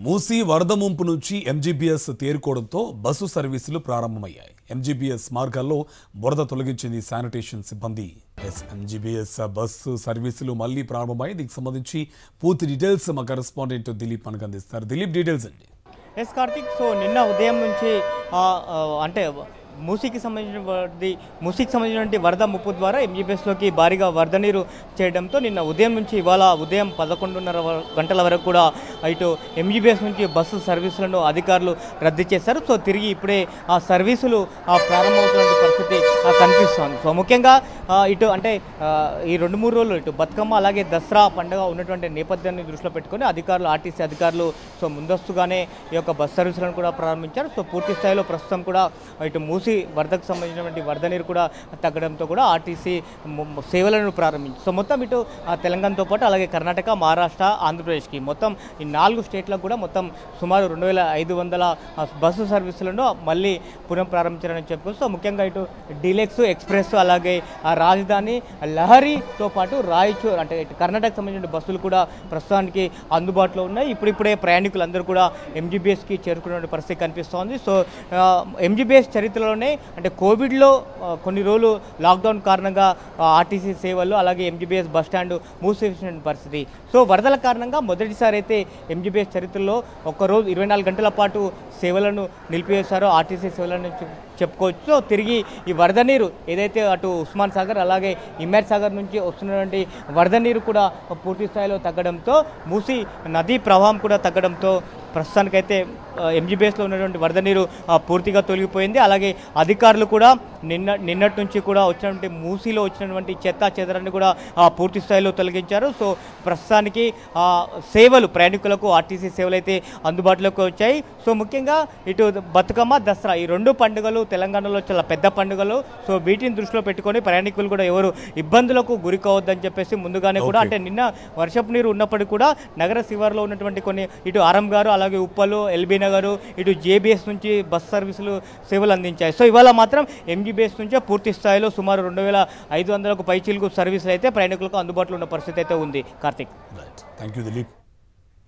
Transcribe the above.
మూసీ వరద ముంపు నుంచి ఎంజీబీఎస్ తేరుకోవడంతో బస్సు సర్వీసులు ప్రారంభమయ్యాయి. ఎంజీబీఎస్ మార్గాల్లో బురద తొలగించింది శానిటేషన్ సిబ్బంది. ఎంజీబీఎస్ బస్సు సర్వీసులు మళ్లీ ప్రారంభమయ్యాయి. దీనికి సంబంధించి పూర్తి డీటెయిల్స్ మా కరెస్పాండెంట్ దిలీప్ మనకు అందిస్తారు. దిలీప్, డీటెయిల్స్ అండి. ఎస్ కార్తిక్, సో నిన్న ఉదయం నుంచి అంటే మూసీకి సంబంధించినటువంటి వరద ముప్పు ద్వారా ఎంజీబీఎస్లోకి భారీగా వరద నీరు చేయడంతో నిన్న ఉదయం నుంచి ఇవాళ ఉదయం 11:30 గంటల వరకు కూడా ఇటు ఎంజీబీఎస్ నుంచి బస్సు సర్వీసులను అధికారులు రద్దు చేశారు. సో తిరిగి ఇప్పుడే ఆ సర్వీసులు ప్రారంభమవుతున్న పరిస్థితి కనిపిస్తోంది. సో ముఖ్యంగా ఇటు అంటే ఈ 2-3 రోజులు ఇటు బతుకమ్మ అలాగే దసరా పండుగ ఉన్నటువంటి నేపథ్యాన్ని దృష్టిలో పెట్టుకొని అధికారులు, ఆర్టీసీ అధికారులు సో ముందస్తుగానే ఈ యొక్క బస్ సర్వీసులను కూడా ప్రారంభించారు. సో పూర్తి స్థాయిలో ప్రస్తుతం కూడా ఇటు మూసీ వరదకు సంబంధించినటువంటి వరద నీరు కూడా తగ్గడంతో కూడా ఆర్టీసీ సేవలను ప్రారంభించింది. సో మొత్తం ఇటు తెలంగాణతో పాటు అలాగే కర్ణాటక, మహారాష్ట్ర, ఆంధ్రప్రదేశ్కి మొత్తం ఈ 4 స్టేట్లకు కూడా మొత్తం సుమారు 2500 బస్సు సర్వీసులను మళ్ళీ పునః ప్రారంభించారని చెప్పుకోవచ్చు. సో ముఖ్యంగా ఇటు డీలక్స్, ఎక్స్ప్రెస్ అలాగే రాజధాని, లహరితో పాటు రాయచూర్ అంటే ఇటు కర్ణాటక సంబంధించిన బస్సులు కూడా ప్రస్తుతానికి అందుబాటులో ఉన్నాయి. ఇప్పుడిప్పుడే ప్రయాణికులందరూ కూడా ఎంజీబీఎస్కి చేరుకునే పరిస్థితి కనిపిస్తోంది. సో ఎంజీబీఎస్ చరిత్రలో అంటే కోవిడ్లో కొన్ని రోజులు లాక్డౌన్ కారణంగా ఆర్టీసీ సేవలు అలాగే ఎంజీబీఎస్ బస్టాండ్ మూసివేసిన పరిస్థితి. సో వరదల కారణంగా మొదటిసారి అయితే ఎంజీబీఎస్ చరిత్రలో ఒక్కరోజు 24 గంటల పాటు సేవలను నిలిపివేశారో ఆర్టీసీ సేవలను చెప్పుకోవచ్చు. సో తిరిగి ఈ వరద నీరు ఏదైతే అటు ఉస్మాన్ సాగర్ అలాగే హిమాయత్ సాగర్ నుంచి వస్తున్నటువంటి వరద నీరు కూడా పూర్తి స్థాయిలో తగ్గడంతో మూసీ నదీ ప్రవాహం కూడా తగ్గడంతో ప్రస్తుతానికైతే ఎంజీబీఎస్లో ఉన్నటువంటి వరద నీరు పూర్తిగా తొలగిపోయింది. అలాగే అధికారులు కూడా నిన్నటి నుంచి కూడా వచ్చినటువంటి మూసీలో వచ్చినటువంటి చెత్త చెదరాన్ని కూడా పూర్తి స్థాయిలో తొలగించారు. సో ప్రస్తుతానికి సేవలు ప్రయాణికులకు ఆర్టీసీ సేవలు అయితే అందుబాటులోకి వచ్చాయి. సో ముఖ్యంగా ఇటు బతుకమ్మ, దసరా ఈ 2 పండుగలు తెలంగాణలో చాలా పెద్ద పండుగలు. సో వీటిని దృష్టిలో పెట్టుకొని ప్రయాణికులు కూడా ఎవరు ఇబ్బందులకు గురి కావద్దని చెప్పేసి ముందుగానే కూడా అంటే నిన్న వర్షపు నీరు ఉన్నప్పటికీ కూడా నగర శివారులో ఉన్నటువంటి కొన్ని ఇటు ఆరంగారు అలాగే ఉప్పలు, ఎల్బీ నగరు ఇటు జేబీఎస్ నుంచి బస్ సర్వీసులు సేవలు అందించాయి. సో ఇవాళ మాత్రం ఎంజీబీఎస్ నుంచే పూర్తి స్థాయిలో సుమారు 2500కు పైచిలుకు సర్వీసులు అయితే ప్రయాణికులకు అందుబాటులో ఉన్న పరిస్థితి అయితే ఉంది. Karthik, thank you Dilip.